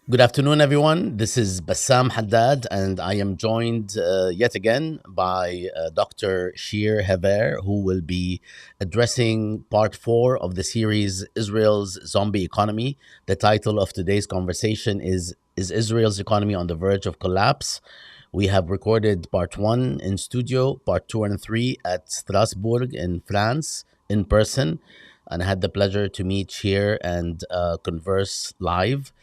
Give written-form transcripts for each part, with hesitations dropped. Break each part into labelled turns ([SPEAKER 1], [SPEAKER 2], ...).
[SPEAKER 1] Good afternoon, everyone. This is Bassam Haddad, and I am joined yet again by Dr. Shir Hever, who will be addressing part four of the series Israel's Zombie Economy. The title of today's conversation is Israel's Economy on the Verge of Collapse? We have recorded part one in studio, part two and three at Strasbourg in France in person, and I had the pleasure to meet Shir and converse live.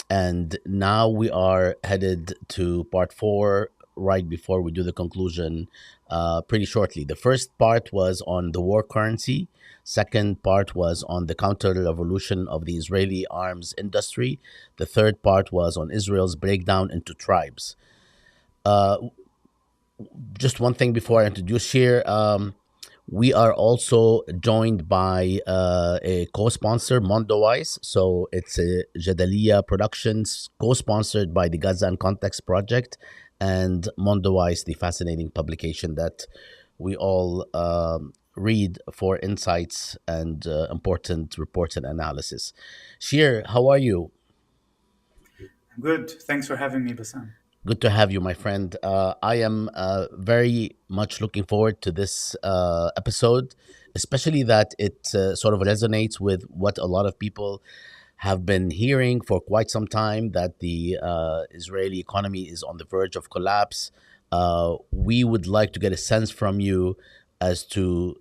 [SPEAKER 1] And now we are headed to part four right before we do the conclusion pretty shortly. The first part was on the war currency. Second part was on the counter-revolution of the Israeli arms industry. The third part was on Israel's breakdown into tribes. Uh, just one thing before I introduce here. We are also joined by a co-sponsor, Mondoweiss. So it's a Jadalia Productions, co-sponsored by the Gaza and Context Project, and Mondoweiss, the fascinating publication that we all read for insights and important reports and analysis. Shir, how are you?
[SPEAKER 2] Good. Thanks for having me, Bassam.
[SPEAKER 1] Good to have you, my friend. I am very much looking forward to this episode, especially that it sort of resonates with what a lot of people have been hearing for quite some time, that the Israeli economy is on the verge of collapse. We would like to get a sense from you as to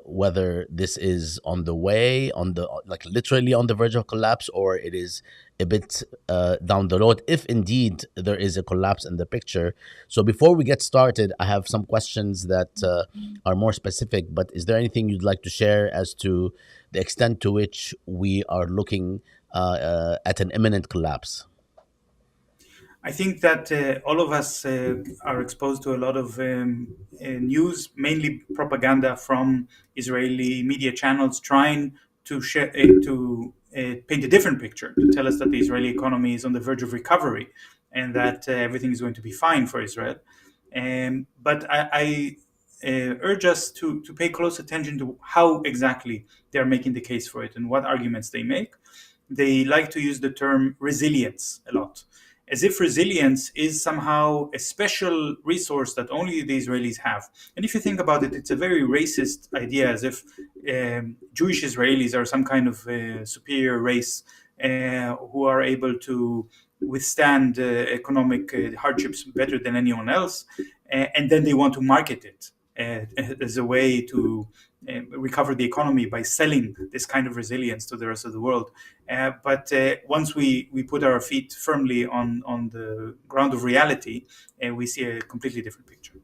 [SPEAKER 1] whether this is on the way, on the like literally on the verge of collapse, or it is a bit down the road, if indeed there is a collapse in the picture. So before we get started, I have some questions that are more specific. But is there anything you'd like to share as to the extent to which we are looking at an imminent collapse?
[SPEAKER 2] I think that all of us are exposed to a lot of news, mainly propaganda from Israeli media channels, trying to paint a different picture, to tell us that the Israeli economy is on the verge of recovery and that everything is going to be fine for Israel. But I urge us to pay close attention to how exactly they are making the case for it and what arguments they make. They like to use the term resilience a lot, as if resilience is somehow a special resource that only the Israelis have. And if you think about it, it's a very racist idea, as if Jewish Israelis are some kind of superior race who are able to withstand economic hardships better than anyone else, and then they want to market it as a way to recover the economy by selling this kind of resilience to the rest of the world. But once we put our feet firmly on the ground of reality, we see a completely different picture.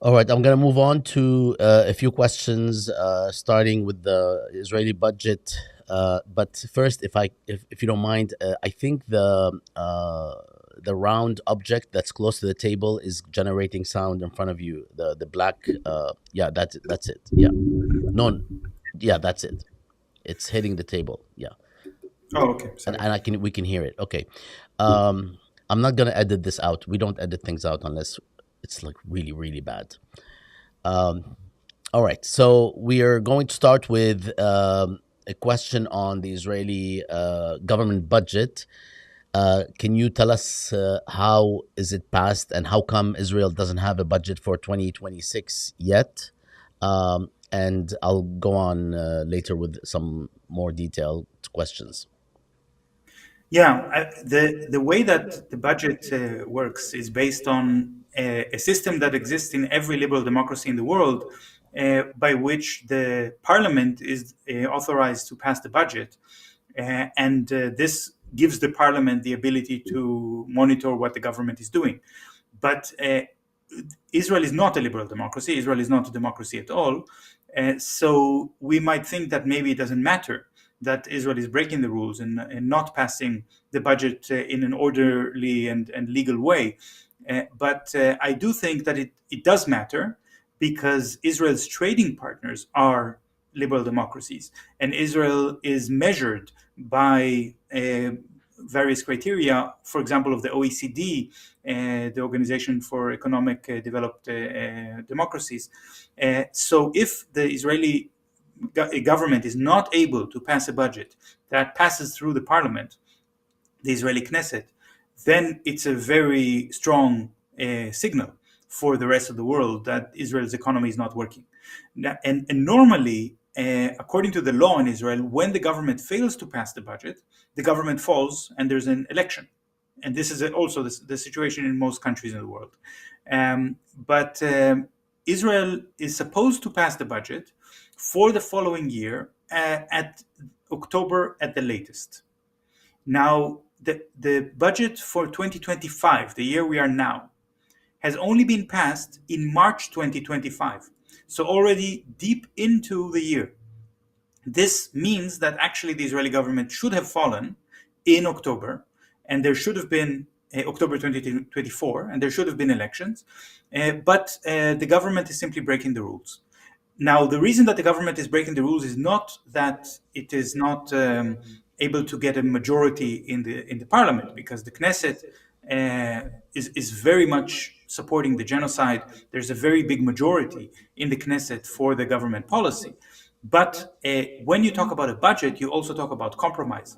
[SPEAKER 1] All right, I'm going to move on to a few questions, starting with the Israeli budget. But first, if you don't mind, I think the round object that's close to the table is generating sound in front of you. The black, yeah, that's it. Yeah, no, yeah, that's it. It's hitting the table. Yeah,
[SPEAKER 2] Oh, okay.
[SPEAKER 1] and
[SPEAKER 2] Sorry.
[SPEAKER 1] I can we can hear it. Okay, um, I'm not gonna edit this out. We don't edit things out unless it's like really really bad. Um, all right, so we are going to start with a question on the Israeli government budget. Can you tell us how is it passed and how come Israel doesn't have a budget for 2026 yet? And I'll go on later with some more detailed questions.
[SPEAKER 2] Yeah, the way that the budget works is based on a system that exists in every liberal democracy in the world, by which the parliament is authorized to pass the budget, and this gives the parliament the ability to monitor what the government is doing. But Israel is not a liberal democracy. Israel is not a democracy at all. So we might think that maybe it doesn't matter that Israel is breaking the rules and not passing the budget in an orderly and legal way. But I do think that it does matter, because Israel's trading partners are liberal democracies, and Israel is measured by various criteria, for example, of the OECD, the Organization for Economic Developed Democracies. So if the Israeli a government is not able to pass a budget that passes through the parliament, the Israeli Knesset, then it's a very strong signal for the rest of the world that Israel's economy is not working. And normally, according to the law in Israel, when the government fails to pass the budget, the government falls and there's an election. And this is also the situation in most countries in the world. But Israel is supposed to pass the budget for the following year at October at the latest. Now, the budget for 2025, the year we are now, has only been passed in March 2025. So already deep into the year. This means that actually the Israeli government should have fallen in October, and there should have been October 2024, and there should have been elections, but the government is simply breaking the rules. Now, the reason that the government is breaking the rules is not that it is not able to get a majority in the parliament, because the Knesset is very much supporting the genocide. There's a very big majority in the Knesset for the government policy. But when you talk about a budget, you also talk about compromise.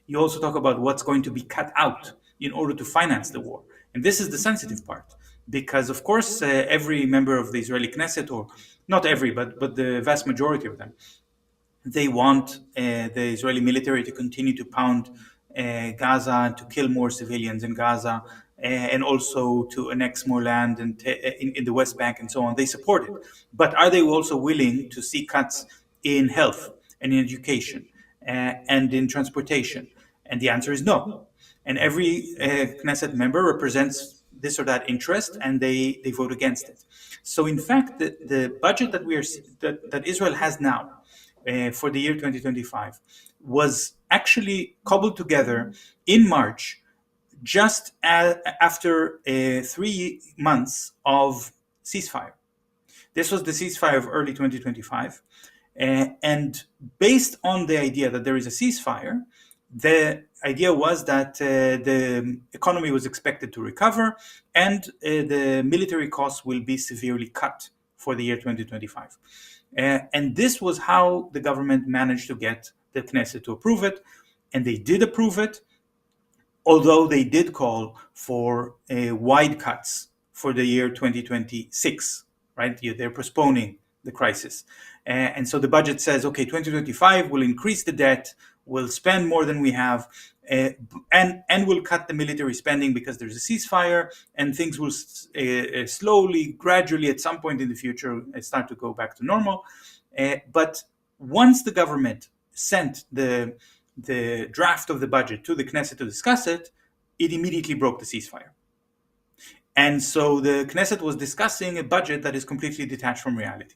[SPEAKER 2] You also talk about what's going to be cut out in order to finance the war. And this is the sensitive part, because of course every member of the Israeli Knesset, or not every, but the vast majority of them, they want the Israeli military to continue to pound Gaza and to kill more civilians in Gaza, and also to annex more land and in the West Bank and so on. They support it. But are they also willing to see cuts in health and in education and in transportation? And the answer is no. And every Knesset member represents this or that interest, and they vote against it. So in fact, the budget that Israel has now for the year 2025 was actually cobbled together in March, just after 3 months of ceasefire. This was the ceasefire of early 2025. And based on the idea that there is a ceasefire, the idea was that the economy was expected to recover, and the military costs will be severely cut for the year 2025. And this was how the government managed to get the Knesset to approve it. And they did approve it, although they did call for wide cuts for the year 2026, right? They're postponing the crisis. And so the budget says, okay, 2025 will increase the debt, we'll spend more than we have, and we'll cut the military spending because there's a ceasefire, and things will slowly, gradually, at some point in the future, start to go back to normal. But once the government sent the draft of the budget to the Knesset to discuss it, it immediately broke the ceasefire. And so the Knesset was discussing a budget that is completely detached from reality.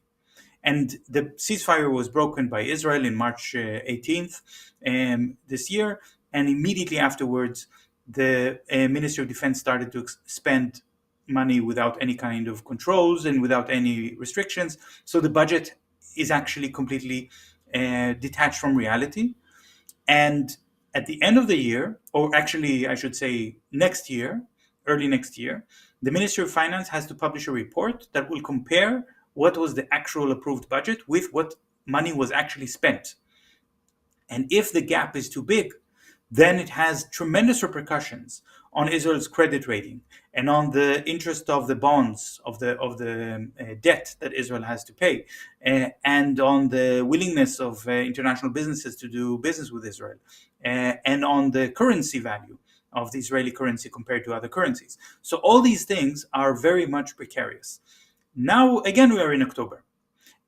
[SPEAKER 2] And the ceasefire was broken by Israel in March 18th this year. And immediately afterwards, the Ministry of Defense started to spend money without any kind of controls and without any restrictions. So the budget is actually completely detached from reality. And at the end of the year, or actually I should say next year, early next year, the Ministry of Finance has to publish a report that will compare what was the actual approved budget with what money was actually spent. And if the gap is too big, then it has tremendous repercussions on Israel's credit rating and on the interest of the bonds of the debt that Israel has to pay, and on the willingness of international businesses to do business with Israel, and on the currency value of the Israeli currency compared to other currencies. So all these things are very much precarious. Now, again, we are in October.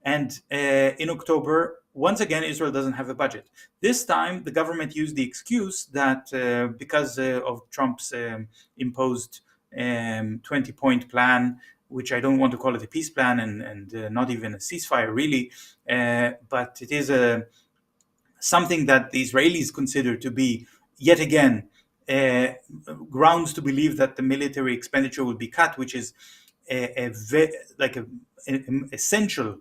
[SPEAKER 2] And in October, once again, Israel doesn't have a budget. This time, the government used the excuse that because of Trump's imposed 20-point plan, which I don't want to call it a peace plan and not even a ceasefire, really, but it is something that the Israelis consider to be, yet again, grounds to believe that the military expenditure will be cut, which is an essential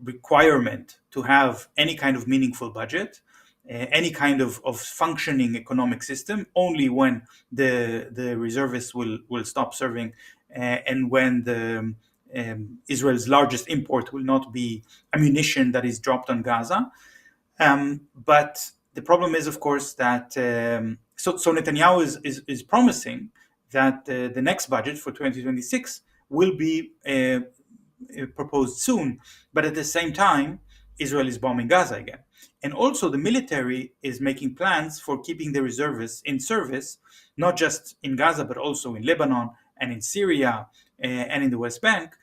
[SPEAKER 2] requirement to have any kind of meaningful budget, any kind of functioning economic system. Only when the reservists will stop serving, and when the Israel's largest import will not be ammunition that is dropped on Gaza. But the problem is, of course, that so Netanyahu is promising that the next budget for 2026 will be proposed soon. But at the same time, Israel is bombing Gaza again. And also, the military is making plans for keeping the reservists in service, not just in Gaza, but also in Lebanon and in Syria and in the West Bank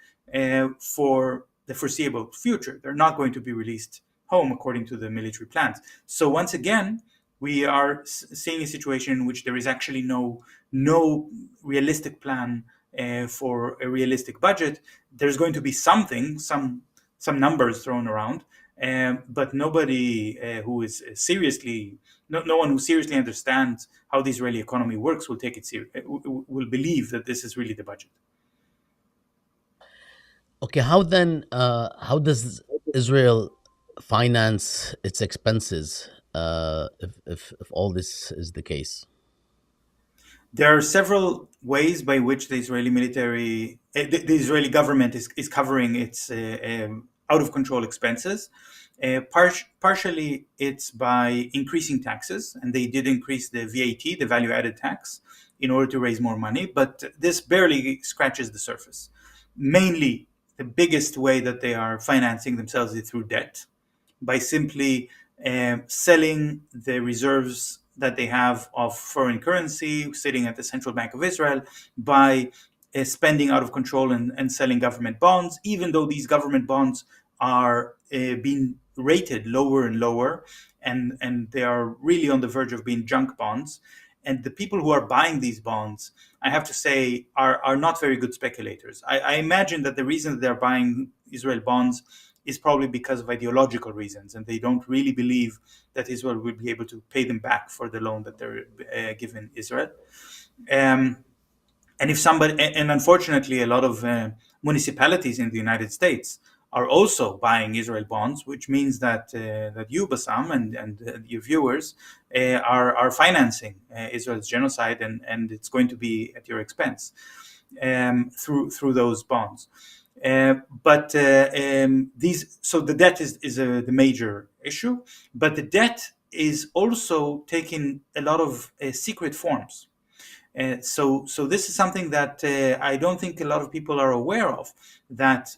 [SPEAKER 2] for the foreseeable future. They're not going to be released home according to the military plans. So once again, we are seeing a situation in which there is actually no realistic plan for a realistic budget. There's going to be some numbers thrown around, but nobody who is seriously no one who seriously understands how the Israeli economy works will take it will believe that this is really the budget.
[SPEAKER 1] Okay, how then? How does Israel finance its expenses if all this is the case?
[SPEAKER 2] There are several ways by which the Israeli military, the Israeli government is covering its out of control expenses. Partially, it's by increasing taxes, and they did increase the VAT, the value added tax, in order to raise more money, but this barely scratches the surface. Mainly, the biggest way that they are financing themselves is through debt, by simply selling the reserves that they have of foreign currency sitting at the Central Bank of Israel, by spending out of control and selling government bonds, even though these government bonds are being rated lower and lower, and they are really on the verge of being junk bonds. And the people who are buying these bonds, I have to say, are not very good speculators. I imagine that the reason that they're buying Israel bonds is probably because of ideological reasons, and they don't really believe that Israel will be able to pay them back for the loan that they're giving Israel. Um, and if somebody, and unfortunately, a lot of municipalities in the United States are also buying Israel bonds, which means that you, Bassam, and your viewers are financing Israel's genocide, and it's going to be at your expense through those bonds. But these, so the debt is the major issue, but the debt is also taking a lot of secret forms. So this is something that I don't think a lot of people are aware of. That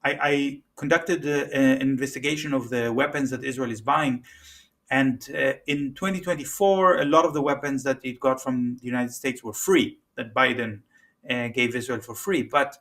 [SPEAKER 2] I conducted an investigation of the weapons that Israel is buying, and in 2024, a lot of the weapons that it got from the United States were free, that Biden gave Israel for free. But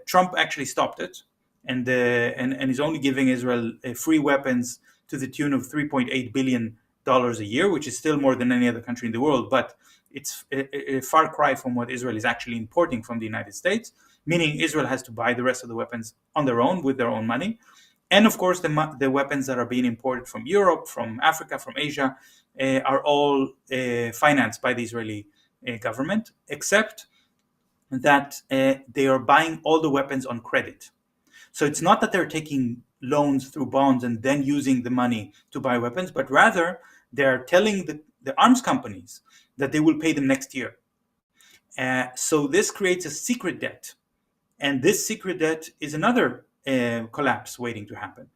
[SPEAKER 2] Trump actually stopped it, and is only giving Israel free weapons to the tune of $3.8 billion a year, which is still more than any other country in the world. But it's a far cry from what Israel is actually importing from the United States, meaning Israel has to buy the rest of the weapons on their own with their own money. And of course, the weapons that are being imported from Europe, from Africa, from Asia, are all financed by the Israeli government, except that they are buying all the weapons on credit. So it's not that they're taking loans through bonds and then using the money to buy weapons, but rather they're telling the arms companies that they will pay them next year. So this creates a secret debt. And this secret debt is another collapse waiting to happen.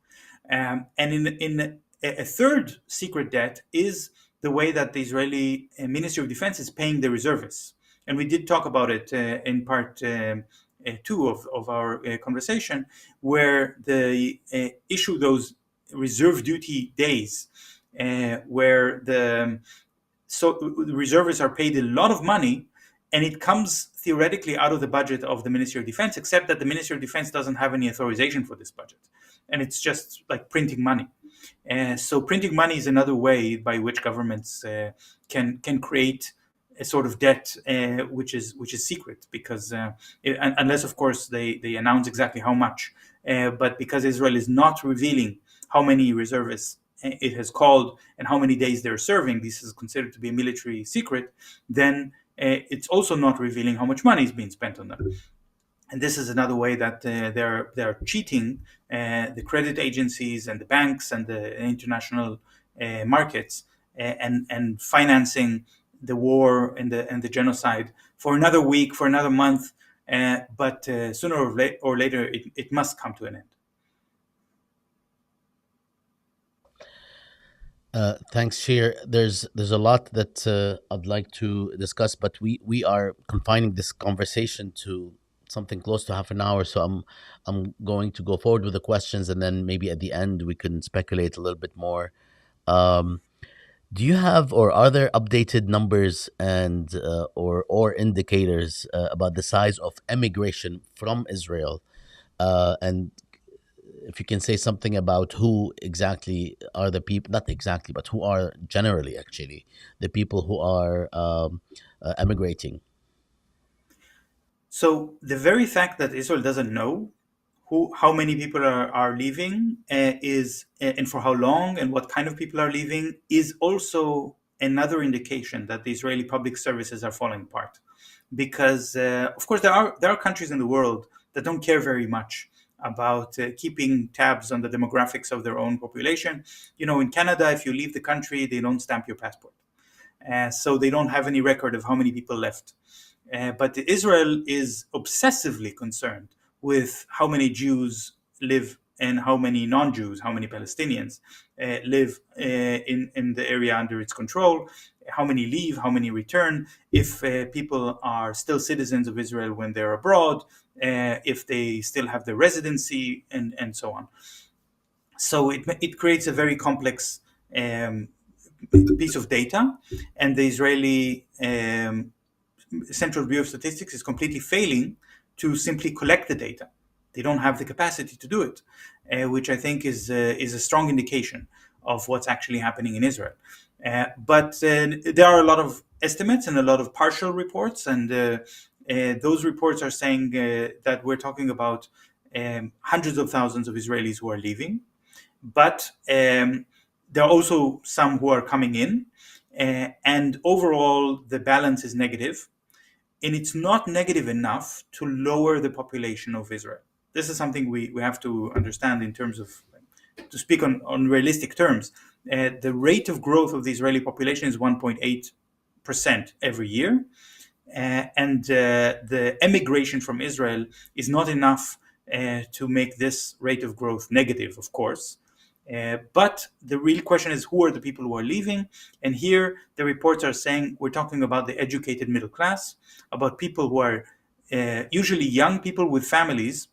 [SPEAKER 2] And in a third secret debt is the way that the Israeli Ministry of Defense is paying the reservists. And we did talk about it in part two of our conversation, where they issue those reserve duty days, where the reservists are paid a lot of money, and it comes theoretically out of the budget of the Ministry of Defense, except that the Ministry of Defense doesn't have any authorization for this budget, and it's just like printing money. So printing money is another way by which governments can create a sort of debt which is secret, because unless of course they announce exactly how much, but because Israel is not revealing how many reservists it has called and how many days they're serving, this is considered to be a military secret, then it's also not revealing how much money is being spent on them. And this is another way that they're cheating the credit agencies and the banks and the international markets, and financing the war and the genocide for another week, for another month, but sooner or later, it must come to an end.
[SPEAKER 1] Thanks, Shir. There's a lot that I'd like to discuss, but we are confining this conversation to something close to half an hour. So I'm going to go forward with the questions, and then maybe at the end we can speculate a little bit more. Um, do you have, or are there updated numbers and or indicators about the size of emigration from Israel? And if you can say something about who exactly are the people, not exactly, but who are generally actually the people who are emigrating.
[SPEAKER 2] So the very fact that Israel doesn't know how many people are leaving and for how long and what kind of people are leaving is also another indication that the Israeli public services are falling apart. Because of course there are countries in the world that don't care very much about keeping tabs on the demographics of their own population. You know, in Canada, if you leave the country, they don't stamp your passport, so they don't have any record of how many people left. But Israel is obsessively concerned with how many Jews live and how many non-Jews, how many Palestinians live in the area under its control, how many leave, how many return, if people are still citizens of Israel when they're abroad, if they still have the residency, and so on. So it creates a very complex um, piece of data, and the Israeli Central Bureau of Statistics is completely failing to simply collect the data. They don't have the capacity to do it, which I think is a strong indication of what's actually happening in Israel. But there are a lot of estimates and a lot of partial reports, and those reports are saying that we're talking about hundreds of thousands of Israelis who are leaving, but there are also some who are coming in, and overall the balance is negative, and it's not negative enough to lower the population of Israel. This is something we have to understand in terms of, to speak on realistic terms. The rate of growth of the Israeli population is 1.8% every year, and the emigration from Israel is not enough to make this rate of growth negative, of course. But the real question is, who are the people who are leaving? And here the reports are saying we're talking about the educated middle class, about people who are usually young people with families,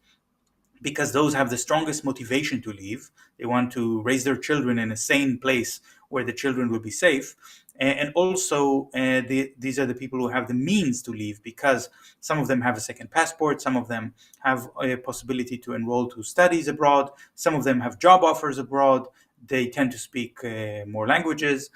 [SPEAKER 2] because those have the strongest motivation to leave. They want to raise their children in a sane place where the children will be safe. And also, these are the people who have the means to leave, because some of them have a second passport, some of them have a possibility to enroll to studies abroad, some of them have job offers abroad, they tend to speak more languages.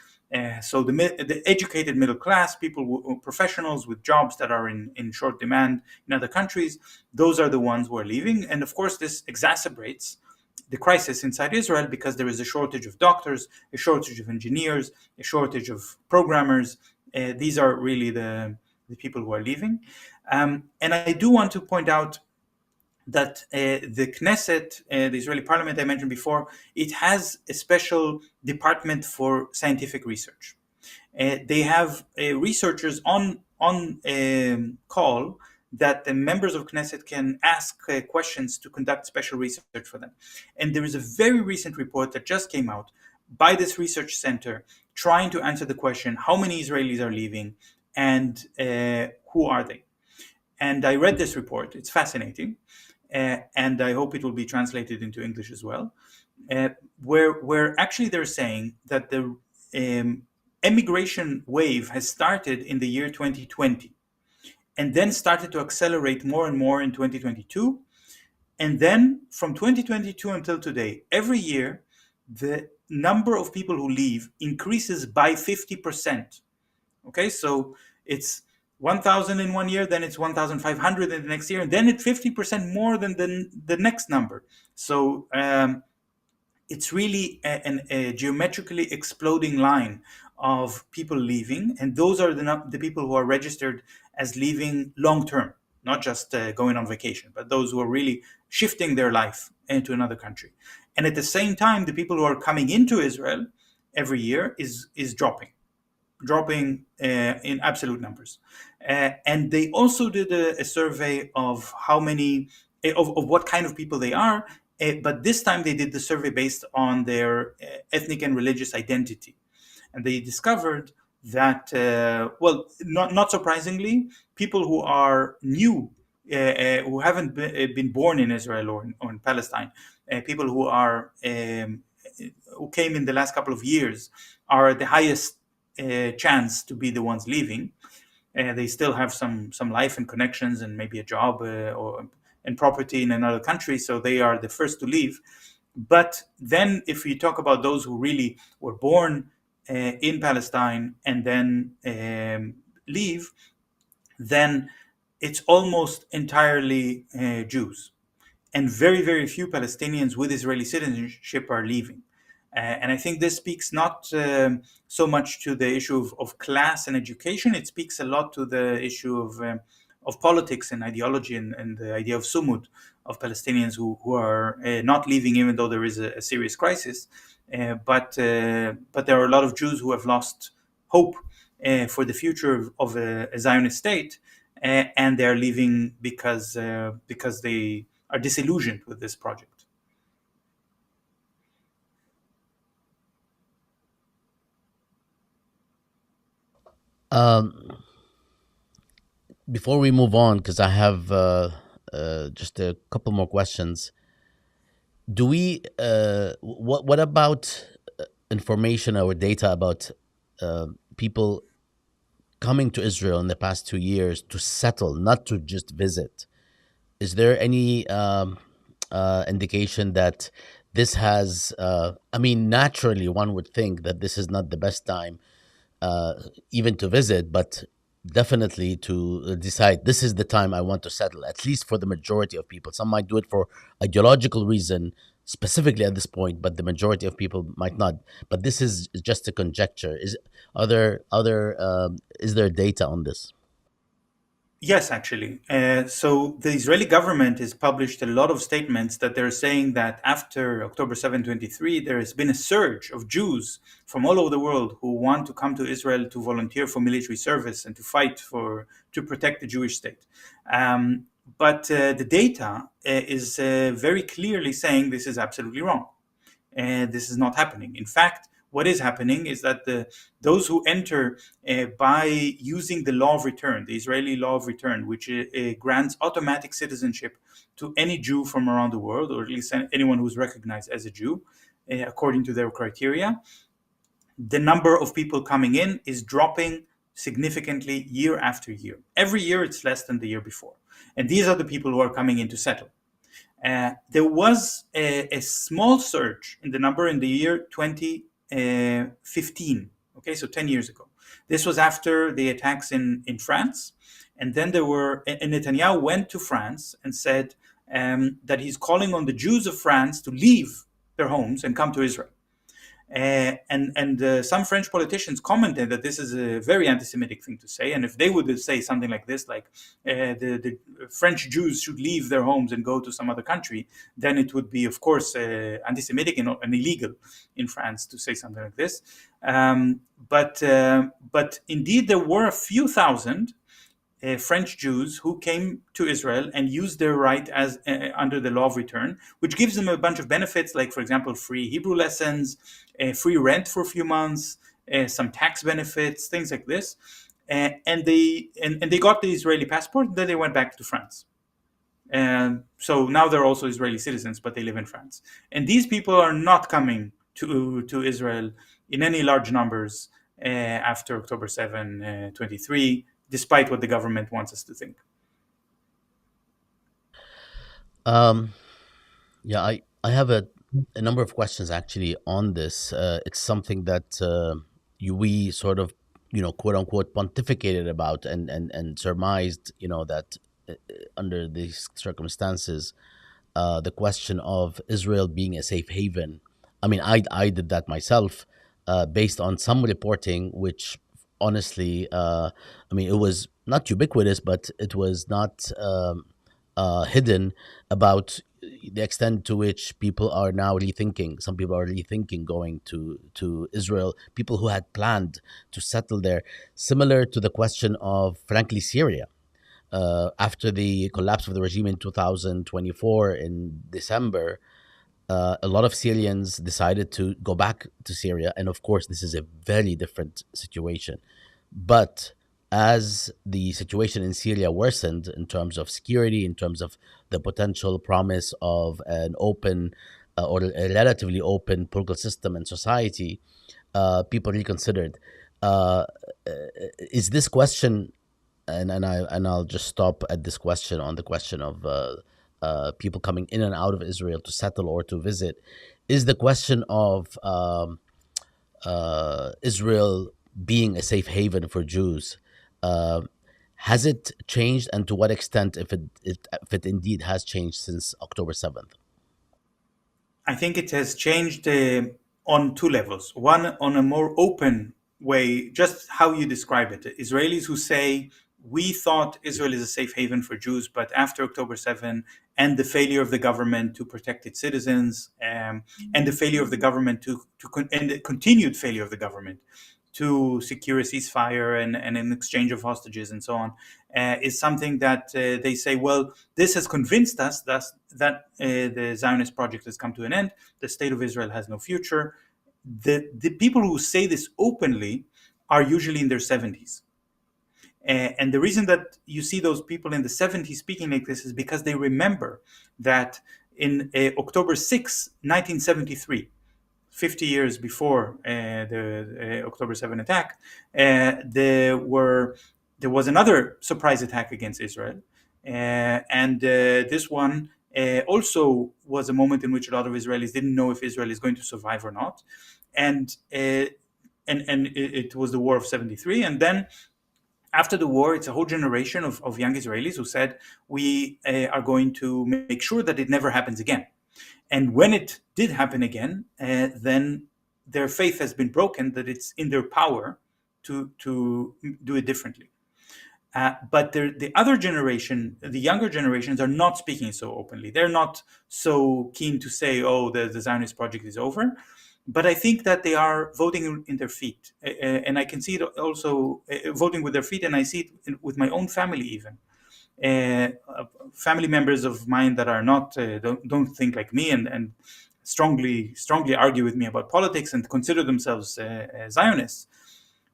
[SPEAKER 2] So the educated middle class, people, professionals with jobs that are in short demand in other countries, those are the ones who are leaving. And of course, this exacerbates the crisis inside Israel, because there is a shortage of doctors, a shortage of engineers, a shortage of programmers. These are really the people who are leaving. And I do want to point out that the Knesset, the Israeli parliament I mentioned before, it has a special department for scientific research. They have researchers on call that the members of Knesset can ask questions to conduct special research for them. And there is a very recent report that just came out by this research center trying to answer the question, how many Israelis are leaving and who are they? And I read this report. It's fascinating. And I hope it will be translated into English as well, uh, where actually they're saying that the emigration wave has started in the year 2020, and then started to accelerate more and more in 2022. And then from 2022 until today, every year, the number of people who leave increases by 50%. Okay, so it's 1,000 in one year, then it's 1,500 in the next year, and then it's 50% more than the next number. So it's really a geometrically exploding line of people leaving, and those are the people who are registered as leaving long term, not just going on vacation, but those who are really shifting their life into another country. And at the same time, the people who are coming into Israel every year is dropping dropping in absolute numbers. And they also did a survey of how many, of what kind of people they are, but this time they did the survey based on their ethnic and religious identity. And they discovered that, well, not surprisingly, people who are new, who haven't been born in Israel or in Palestine, people who are who came in the last couple of years, are the highest chance to be the ones leaving. They still have some life and connections and maybe a job or and property in another country, so they are the first to leave. But then, if we talk about those who really were born in Palestine and then leave, then it's almost entirely Jews, and very, very few Palestinians with Israeli citizenship are leaving. And I think this speaks not so much to the issue of class and education. It speaks a lot to the issue of politics and ideology, and the idea of sumud, of Palestinians who are not leaving even though there is a serious crisis. But there are a lot of Jews who have lost hope for the future of a Zionist state, and they're leaving because they are disillusioned with this project.
[SPEAKER 1] Um, Before we move on, because I have just a couple more questions. Do we? What about information or data about people coming to Israel in the past 2 years to settle, not to just visit? Is there any indication that this has? I mean, naturally, one would think that this is not the best time uh, even to visit, but definitely to decide this is the time I want to settle, at least for the majority of people. Some might do it for ideological reason, specifically at this point, but the majority of people might not. But this is just a conjecture. Is there data on this?
[SPEAKER 2] Yes, actually. So the Israeli government has published a lot of statements that they're saying that after October 7, 23, there has been a surge of Jews from all over the world who want to come to Israel to volunteer for military service and to fight to protect the Jewish state. But the data is very clearly saying this is absolutely wrong. This is not happening. In fact, what is happening is that those who enter by using the law of return, the Israeli law of return, which grants automatic citizenship to any Jew from around the world, or at least anyone who's recognized as a Jew, according to their criteria, the number of people coming in is dropping significantly year after year. Every year it's less than the year before. And these are the people who are coming in to settle. There was a small surge in the number in the year 2015, okay, so 10 years ago. This was after the attacks in France. And then and Netanyahu went to France and said that he's calling on the Jews of France to leave their homes and come to Israel. And some French politicians commented that this is a very anti-Semitic thing to say, and if they would say something like this, like the French Jews should leave their homes and go to some other country, then it would be, of course, anti-Semitic and illegal in France to say something like this. But indeed, there were a few thousand French Jews who came to Israel and used their right as under the law of return, which gives them a bunch of benefits, like, for example, free Hebrew lessons, free rent for a few months, some tax benefits, things like this. And they got the Israeli passport. And then they went back to France. And so now they're also Israeli citizens, but they live in France. And these people are not coming to Israel in any large numbers after October 7, 23, despite what the government wants us to think.
[SPEAKER 1] Um, yeah, I have a number of questions actually on this. It's something that we sort of, quote unquote, pontificated about and surmised, that under these circumstances, the question of Israel being a safe haven. I mean, I did that myself, based on some reporting, which honestly, I mean, it was not ubiquitous, but it was not hidden about the extent to which people are now rethinking. Some people are rethinking going to Israel. People who had planned to settle there, similar to the question of, frankly, Syria. After the collapse of the regime in 2024 in December, a lot of Syrians decided to go back to Syria. And of course, this is a very different situation. But as the situation in Syria worsened in terms of security, in terms of the potential promise of an open or a relatively open political system and society, people reconsidered. Uh, is this question, and I'll just stop at this question, on the question of people coming in and out of Israel to settle or to visit, is the question of Israel being a safe haven for Jews. Uh, has it changed, and to what extent, if it indeed has changed since October 7th?
[SPEAKER 2] I think it has changed on two levels. One, on a more open way, just how you describe it. Israelis who say, we thought Israel is a safe haven for Jews, but after October 7 and the failure of the government to protect its citizens, and the failure of the government and the continued failure of the government to secure a ceasefire and an exchange of hostages and so on, is something that they say, well, this has convinced us that the Zionist project has come to an end. The state of Israel has no future. The people who say this openly are usually in their 70s. And the reason that you see those people in the 70s speaking like this is because they remember that in October 6, 1973, 50 years before the October 7 attack, there was another surprise attack against Israel. And this one also was a moment in which a lot of Israelis didn't know if Israel is going to survive or not. And it was the war of 73. And then after the war, it's a whole generation of young Israelis who said, we are going to make sure that it never happens again. And when it did happen again, then their faith has been broken, that it's in their power to do it differently. But the other generation, the younger generations, are not speaking so openly. They're not so keen to say, oh, the Zionist project is over. But I think that they are voting in their feet. And I can see it also voting with their feet, and I see it with my own family even. Family members of mine that are not don't think like me, and strongly argue with me about politics and consider themselves Zionists.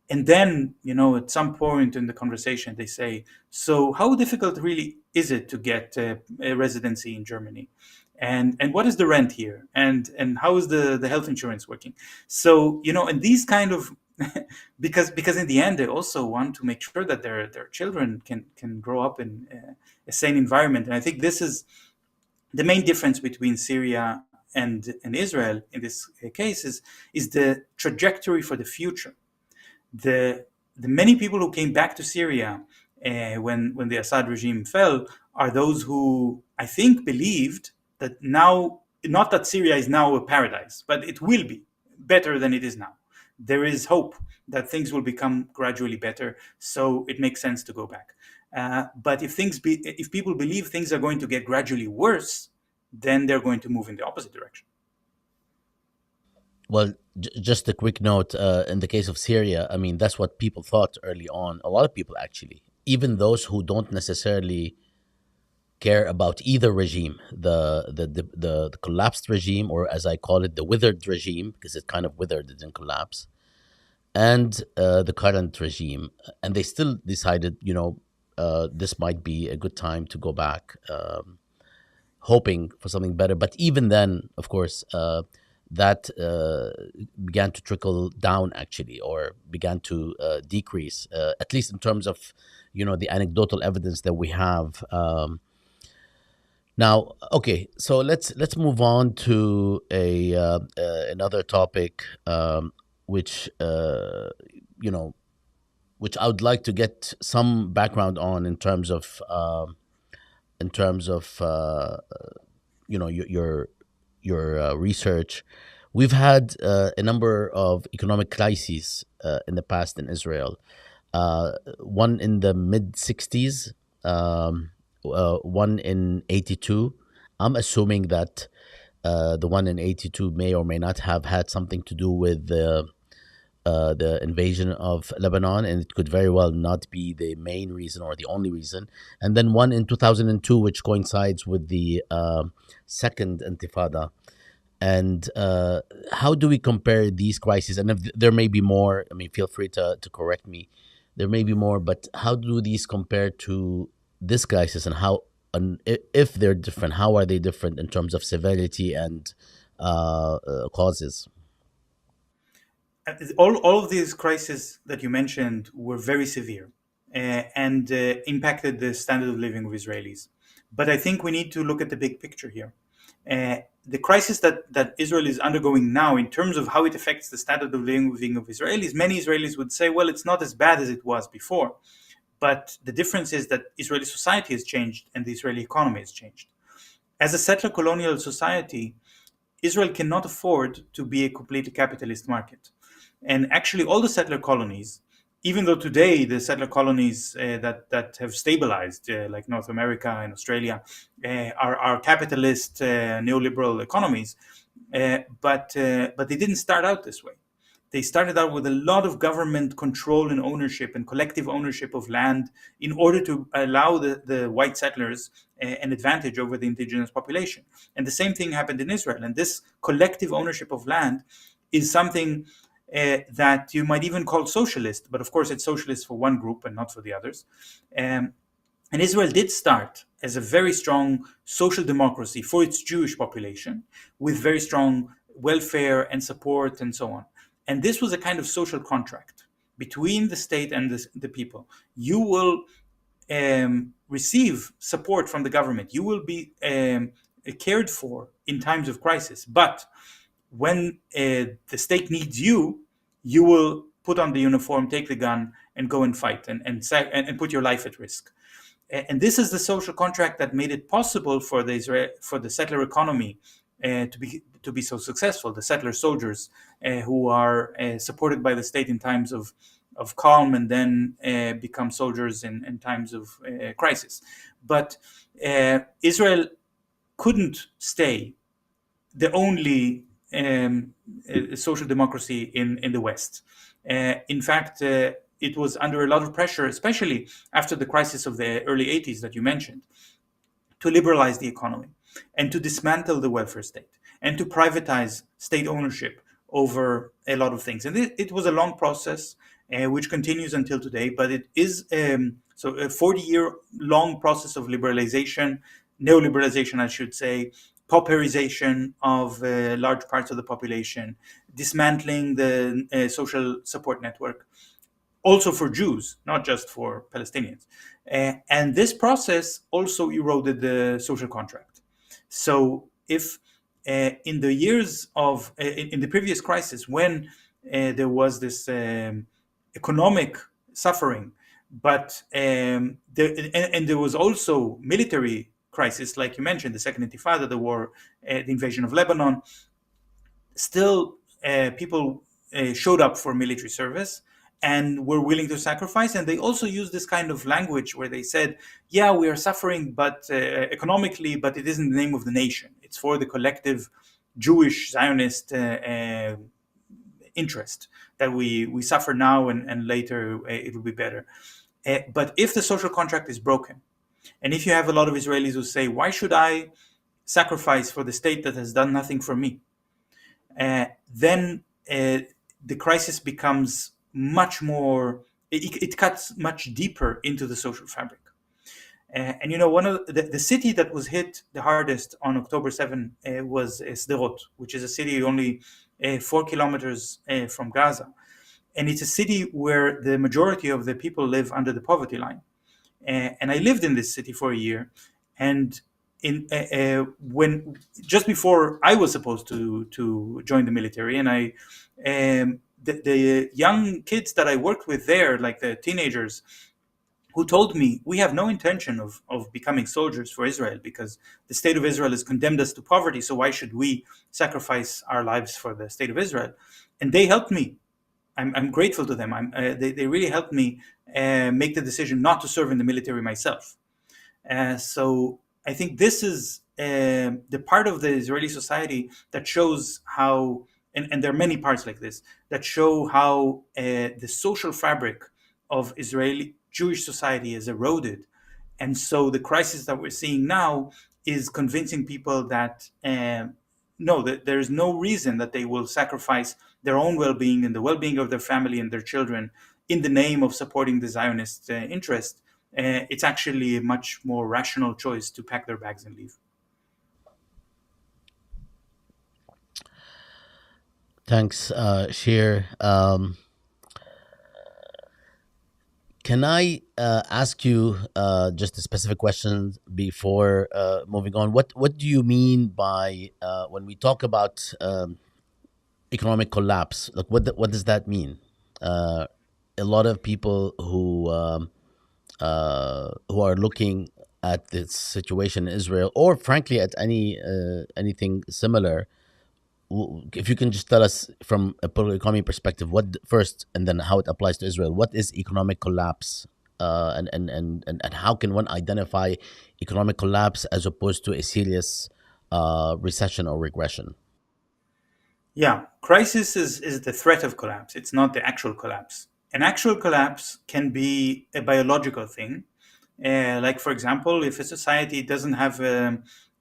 [SPEAKER 2] And then, at some point in the conversation, they say, so how difficult really is it to get a residency in Germany? And what is the rent here? And how is the health insurance working? So, and these kind of, because in the end, they also want to make sure that their children can grow up in a sane environment. And I think this is the main difference between Syria and Israel in this case is the trajectory for the future. The many people who came back to Syria when the Assad regime fell are those who I think believed that now, not that Syria is now a paradise, but it will be better than it is now. There is hope that things will become gradually better, so it makes sense to go back. But if people believe things are going to get gradually worse, then they're going to move in the opposite direction.
[SPEAKER 1] Well, just a quick note, in the case of Syria, I mean, that's what people thought early on. A lot of people, actually, even those who don't necessarily care about either regime, the collapsed regime, or as I call it, the withered regime, because it kind of withered, it didn't collapse, and the current regime. And they still decided, this might be a good time to go back, hoping for something better. But even then, of course, that began to trickle down, actually, or began to decrease, at least in terms of, the anecdotal evidence that we have. Now, okay, so let's move on to another topic, which which I would like to get some background on in terms of your research. We've had a number of economic crises in the past in Israel. One in the mid '60s, one in '82, I'm assuming that the one in 82 may or may not have had something to do with the invasion of Lebanon, and it could very well not be the main reason or the only reason. And then one in 2002, which coincides with the second Intifada. And how do we compare these crises? And if there may be more, I mean, feel free to correct me. There may be more, but how do these compare to this crisis, and how, and if they're different, how are they different in terms of severity and causes?
[SPEAKER 2] All of these crises that you mentioned were very severe and impacted the standard of living of Israelis. But I think we need to look at the big picture here. The crisis that Israel is undergoing now, in terms of how it affects the standard of living of Israelis, many Israelis would say, well, it's not as bad as it was before. But the difference is that Israeli society has changed and the Israeli economy has changed. As a settler colonial society, Israel cannot afford to be a completely capitalist market. And actually, all the settler colonies, even though today the settler colonies that have stabilized, like North America and Australia, are capitalist neoliberal economies, but they didn't start out this way. They started out with a lot of government control and ownership and collective ownership of land in order to allow the white settlers an advantage over the indigenous population. And the same thing happened in Israel. And this collective ownership of land is something that you might even call socialist, but of course it's socialist for one group and not for the others. And Israel did start as a very strong social democracy for its Jewish population, with very strong welfare and support and so on. And this was a kind of social contract between the state and the people. You will receive support from the government. You will be cared for in times of crisis. But when the state needs you, you will put on the uniform, take the gun, and go and fight and put your life at risk. And this is the social contract that made it possible for the settler economy to be so successful. The settler soldiers who are supported by the state in times of calm, and then become soldiers in times of crisis. But Israel couldn't stay the only social democracy in the West. In fact, it was under a lot of pressure, especially after the crisis of the early 80s that you mentioned, to liberalize the economy and to dismantle the welfare state and to privatize state ownership over a lot of things. And it was a long process, which continues until today, but it is so a 40-year long process of liberalization, neoliberalization, I should say, pauperization of large parts of the population, dismantling the social support network, also for Jews, not just for Palestinians. And this process also eroded the social contract. So if in the years of, in the previous crisis, when there was this economic suffering, but there was also military crisis, like you mentioned, the Second Intifada, the war, the invasion of Lebanon, still people showed up for military service and were willing to sacrifice. And they also used this kind of language where they said, yeah, we are suffering but economically, but it isn't the name of the nation. It's for the collective Jewish Zionist interest that we suffer now, and later it will be better. But if the social contract is broken, and if you have a lot of Israelis who say, why should I sacrifice for the state that has done nothing for me? Then the crisis becomes much more, it cuts much deeper into the social fabric. And you know, one of the city that was hit the hardest on October 7 was Sderot, which is a city only 4 kilometers from Gaza. And it's a city where the majority of the people live under the poverty line. And I lived in this city for a year. And when just before I was supposed to join the military, and the young kids that I worked with there, like the teenagers, who told me, we have no intention of becoming soldiers for Israel, because the state of Israel has condemned us to poverty, so why should we sacrifice our lives for the state of Israel? And they helped me. I'm grateful to them. They really helped me make the decision not to serve in the military myself. So I think this is the part of the Israeli society that shows how, and there are many parts like this that show how the social fabric of Israeli Jewish society is eroded. And so the crisis that we're seeing now is convincing people that no, that there is no reason that they will sacrifice their own well-being and the well-being of their family and their children in the name of supporting the Zionist interest. It's actually a much more rational choice to pack their bags and leave.
[SPEAKER 1] Thanks, Shir. Can I ask you just a specific question before moving on? What do you mean by when we talk about economic collapse? Like, what does that mean? A lot of people who are looking at this situation in Israel, or frankly at anything similar, if you can just tell us from a political economy perspective, what first, and then how it applies to Israel. What is economic collapse, and how can one identify economic collapse as opposed to a serious recession or regression?
[SPEAKER 2] Yeah, crisis is the threat of collapse. It's not the actual collapse. An actual collapse can be a biological thing. Like, for example, if a society doesn't have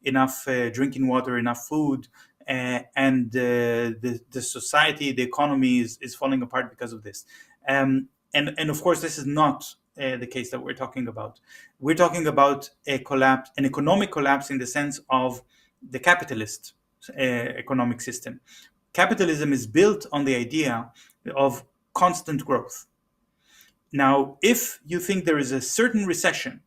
[SPEAKER 2] enough drinking water, enough food, and the society, the economy is falling apart because of this. And of course, this is not the case that we're talking about. We're talking about a collapse, an economic collapse in the sense of the capitalist economic system. Capitalism is built on the idea of constant growth. Now, if you think there is a certain recession,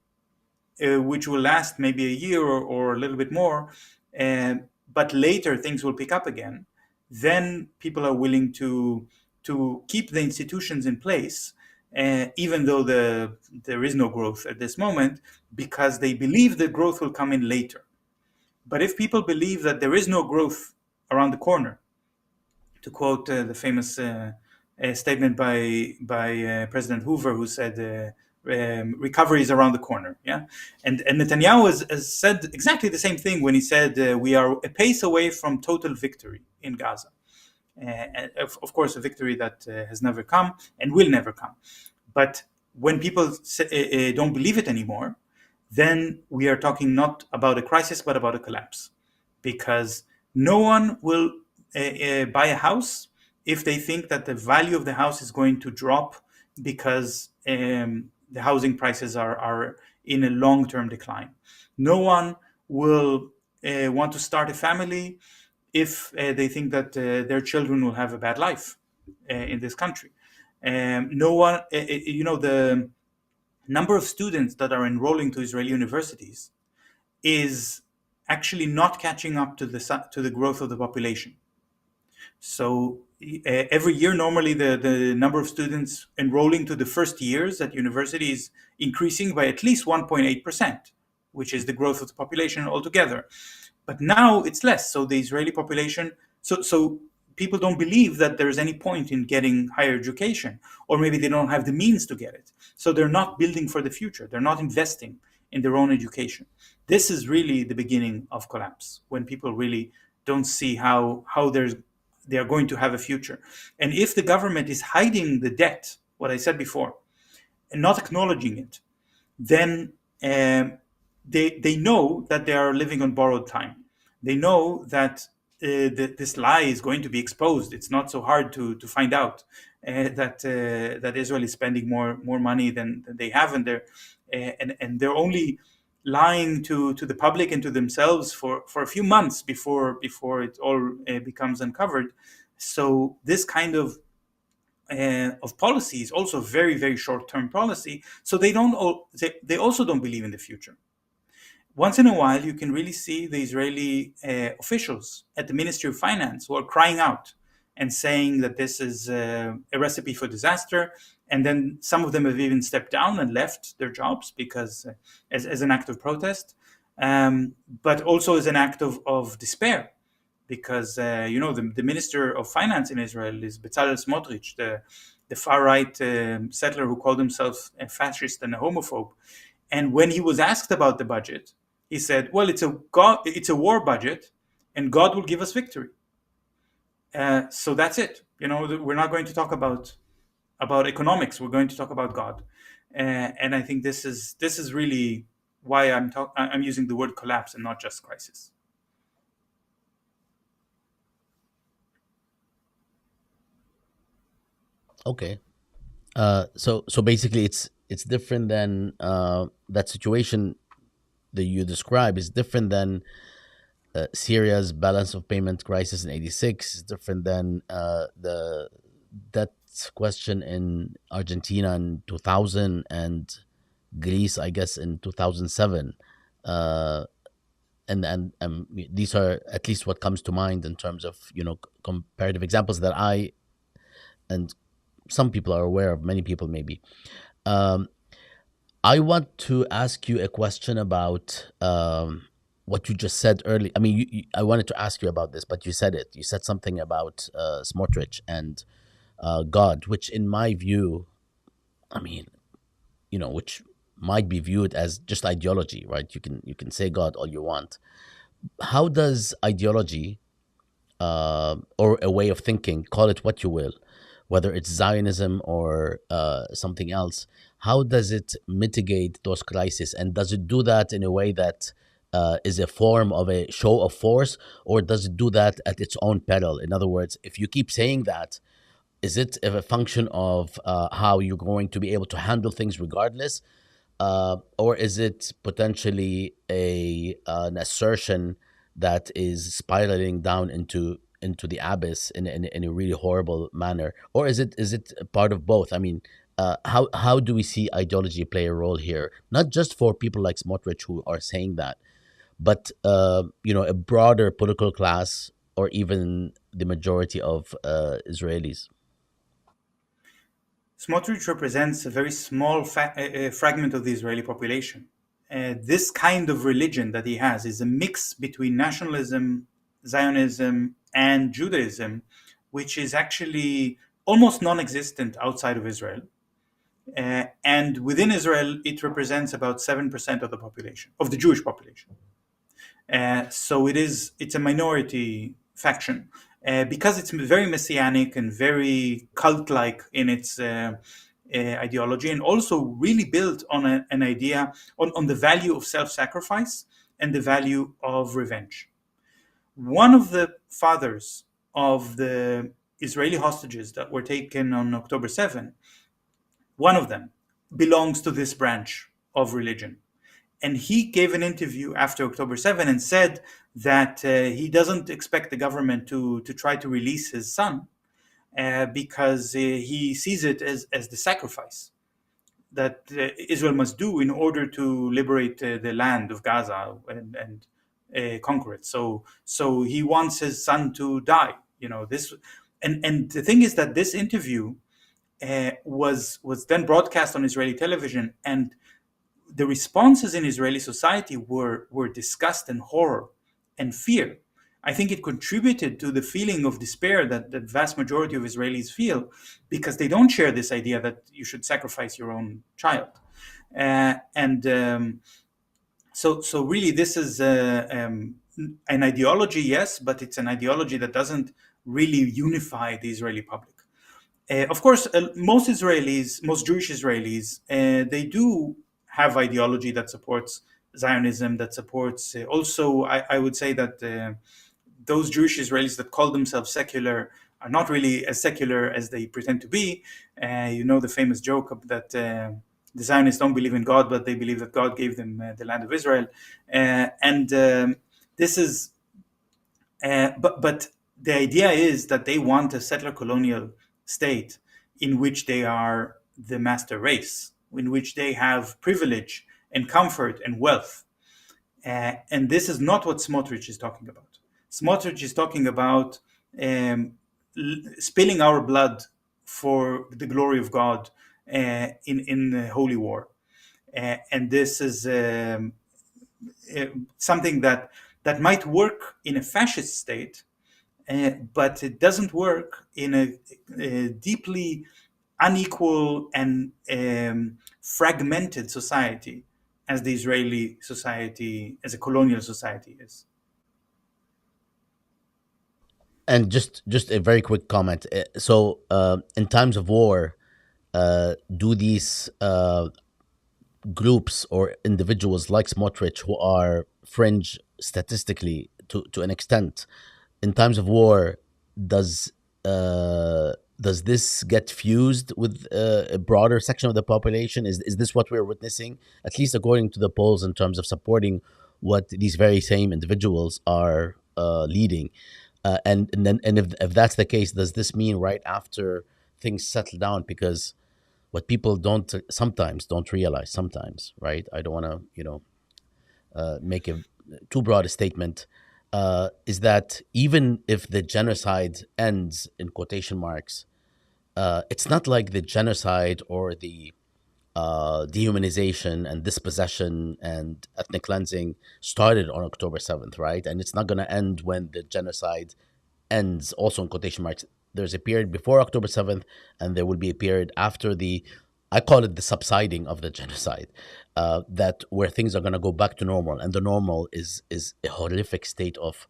[SPEAKER 2] which will last maybe a year or a little bit more, uh, but later things will pick up again, then people are willing to keep the institutions in place, even though there is no growth at this moment, because they believe the growth will come in later. But if people believe that there is no growth around the corner, to quote the famous statement by President Hoover, who said, "Recovery is around the corner." Yeah, and Netanyahu has said exactly the same thing when he said, "We are a pace away from total victory in Gaza." And of course, a victory that has never come and will never come. But when people don't believe it anymore, then we are talking not about a crisis but about a collapse, because no one will buy a house if they think that the value of the house is going to drop because the housing prices are in a long-term decline. No one will want to start a family if they think that their children will have a bad life in this country. No one, the number of students that are enrolling to Israeli universities is actually not catching up to the growth of the population. So every year, normally the number of students enrolling to the first years at university is increasing by at least 1.8%, which is the growth of the population altogether. But now it's less. So the Israeli population, so people don't believe that there's any point in getting higher education, or maybe they don't have the means to get it. So they're not building for the future. They're not investing in their own education. This is really the beginning of collapse, when people really don't see how they are going to have a future. And if the government is hiding the debt, what I said before, and not acknowledging it, then they know that they are living on borrowed time. They know that this lie is going to be exposed. It's not so hard to find out that Israel is spending more money than they have, and they're only lying to the public and to themselves for a few months before it all becomes uncovered. So this kind of policy is also very, very short-term policy. So they also don't believe in the future. Once in a while, you can really see the Israeli officials at the Ministry of Finance who are crying out and saying that this is a recipe for disaster. And then some of them have even stepped down and left their jobs because, as an act of protest, but also as an act of despair. Because the Minister of Finance in Israel is Bezalel Smotrich, the far right settler who called himself a fascist and a homophobe. And when he was asked about the budget, He said, "Well, it's a war budget, and God will give us victory." So that's it. We're not going to talk about economics. We're going to talk about God, and I think this is really why I'm using the word collapse and not just crisis.
[SPEAKER 1] Okay. So basically, it's different than that situation that you describe is different than Syria's balance of payment crisis in '86. Is different than the debt question in Argentina in 2000 and Greece, I guess, in 2007. Uh, and these are at least what comes to mind in terms of comparative examples that I and some people are aware of, many people maybe. Um, I want to ask you a question about what you just said earlier. I mean, I wanted to ask you about this, but you said it. You said something about Smotrich and God, which, in my view, I mean, which might be viewed as just ideology, right? You can say God all you want. How does ideology or a way of thinking, call it what you will, whether it's Zionism or something else, how does it mitigate those crises? And does it do that in a way that is a form of a show of force, or does it do that at its own peril? In other words, if you keep saying that, is it a function of how you're going to be able to handle things regardless? Or is it potentially an assertion that is spiraling down into the abyss in a really horrible manner? Or is it a part of both? I mean, how do we see ideology play a role here? Not just for people like Smotrich who are saying that, but a broader political class or even the majority of Israelis.
[SPEAKER 2] Smotrich represents a very small fragment of the Israeli population. This kind of religion that he has is a mix between nationalism, Zionism, and Judaism, which is actually almost non existent outside of Israel. And within Israel, it represents about 7% of the population, of the Jewish population. So it's a minority faction because it's very messianic and very cult-like in its ideology, and also really built on an idea on the value of self-sacrifice and the value of revenge. One of the fathers of the Israeli hostages that were taken on October 7, one of them belongs to this branch of religion. And he gave an interview after October 7 and said that he doesn't expect the government to try to release his son because he sees it as the sacrifice that Israel must do in order to liberate the land of Gaza and conquer it. So he wants his son to die. This, and the thing is that this interview was then broadcast on Israeli television, and the responses in Israeli society were disgust and horror and fear. I think it contributed to the feeling of despair that the vast majority of Israelis feel because they don't share this idea that you should sacrifice your own child. And so really, this is an ideology, yes, but it's an ideology that doesn't really unify the Israeli public. Of course, most Israelis, most Jewish Israelis, they do have ideology that supports Zionism, that supports also, I would say that those Jewish Israelis that call themselves secular are not really as secular as they pretend to be. The famous joke that the Zionists don't believe in God, but they believe that God gave them the land of Israel. And this is but the idea is that they want a settler colonial state in which they are the master race, in which they have privilege and comfort and wealth. And this is not what Smotrich is talking about. Smotrich is talking about spilling our blood for the glory of God in the holy war. And this is something that might work in a fascist state, but it doesn't work in a deeply unequal and fragmented society as the Israeli society, as a colonial society is.
[SPEAKER 1] And just a very quick comment. So, in times of war, do these groups or individuals like Smotrich, who are fringe statistically to an extent, in times of war, does does this get fused with a broader section of the population? Is this what we're witnessing, at least according to the polls, in terms of supporting what these very same individuals are leading? And if that's the case, does this mean right after things settle down? Because what people don't sometimes don't realize, sometimes, right? I don't want to, make a too broad a statement. Is that even if the genocide ends in quotation marks, it's not like the genocide or the dehumanization and dispossession and ethnic cleansing started on October 7th, right? And it's not going to end when the genocide ends, also in quotation marks. There's a period before October 7th, and there will be a period after the, I call it the subsiding of the genocide, that where things are going to go back to normal. And the normal is a horrific state of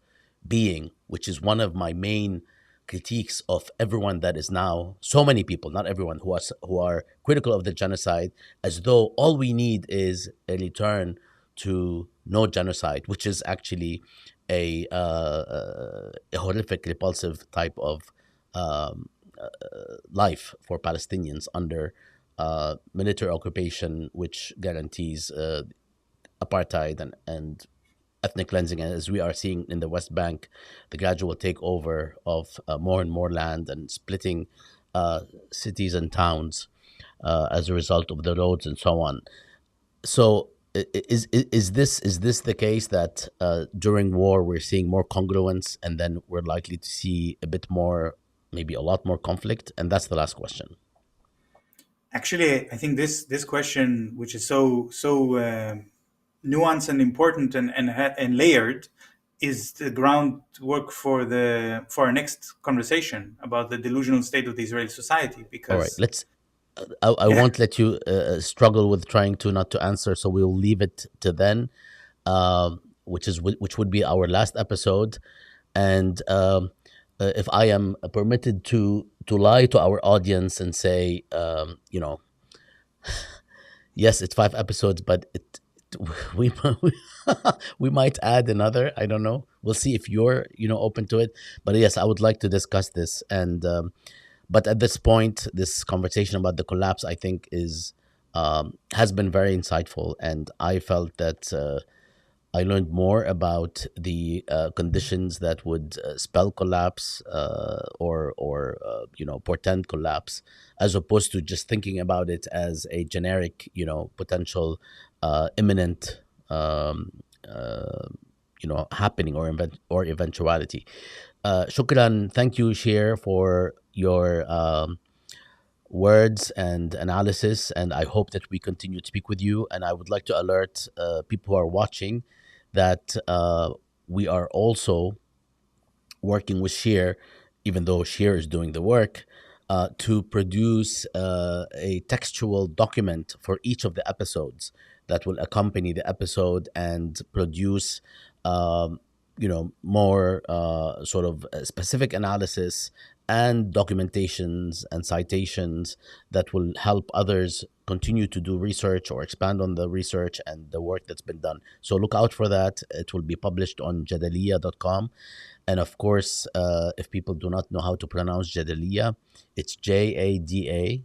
[SPEAKER 1] being, which is one of my main critiques of everyone that is now, so many people, not everyone, who are critical of the genocide, as though all we need is a return to no genocide, which is actually a horrific, repulsive type of um, life for Palestinians under military occupation, which guarantees apartheid and ethnic cleansing, and as we are seeing in the West Bank, the gradual takeover of more and more land and splitting cities and towns as a result of the roads and so on. So is this the case that during war we're seeing more congruence, and then we're likely to see a bit more, maybe a lot more conflict? And that's the last question.
[SPEAKER 2] Actually, I think this question, which is so nuanced and important and layered, is the groundwork for our next conversation about the delusional state of the Israeli society.
[SPEAKER 1] All right,
[SPEAKER 2] Because
[SPEAKER 1] let's. I
[SPEAKER 2] yeah,
[SPEAKER 1] won't let you struggle with trying to not to answer, so we'll leave it to then, which would be our last episode. And if I am permitted to lie to our audience and say, yes, it's 5 episodes, but we we might add another. I don't know. We'll see if you're open to it. But yes, I would like to discuss this. And but at this point, this conversation about the collapse, I think, is has been very insightful, and I felt that I learned more about the conditions that would spell collapse, or portend collapse, as opposed to just thinking about it as a generic, potential imminent, uh, happening, or eventuality. Shukran, thank you, Shir, for your words and analysis, and I hope that we continue to speak with you. And I would like to alert people who are watching that we are also working with Sheer, even though Sheer is doing the work, to produce a textual document for each of the episodes that will accompany the episode and produce, more sort of specific analysis and documentations and citations that will help others continue to do research or expand on the research and the work that's been done. So look out for that. It will be published on jadaliya.com. And of course, if people do not know how to pronounce Jadaliya, it's Jadaliyya.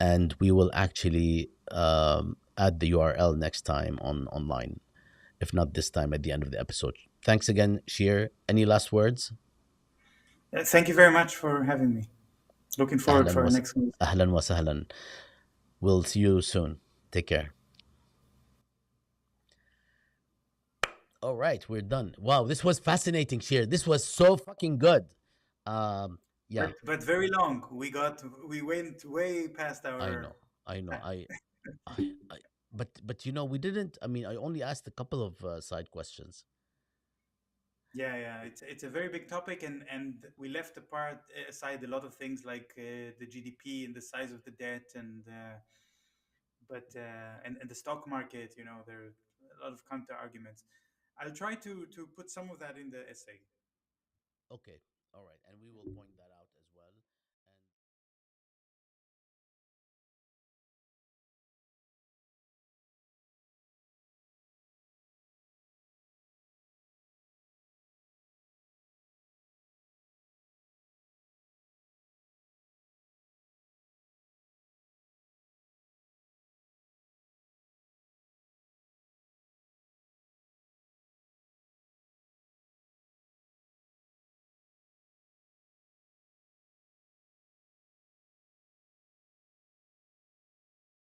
[SPEAKER 1] And we will actually add the URL next time online, if not this time at the end of the episode. Thanks again, Shir. Any last words?
[SPEAKER 2] thank you very much for having me. Looking forward
[SPEAKER 1] Ahlan
[SPEAKER 2] for our
[SPEAKER 1] was
[SPEAKER 2] next one.
[SPEAKER 1] Ahlan wa sahlan. We'll see you soon. Take care. All right, we're done. Wow, this was fascinating, Shir. This was so fucking good. Um, yeah,
[SPEAKER 2] But very long. We went way past
[SPEAKER 1] I know.
[SPEAKER 2] our
[SPEAKER 1] I know. I but we didn't. I mean, I only asked a couple of side questions.
[SPEAKER 2] yeah, yeah. It's a very big topic, and we left apart aside a lot of things like the GDP and the size of the debt, and but and the stock market, there are a lot of counter arguments. I'll try to put some of that in the essay.
[SPEAKER 1] Okay. All right. And we will point that out as well.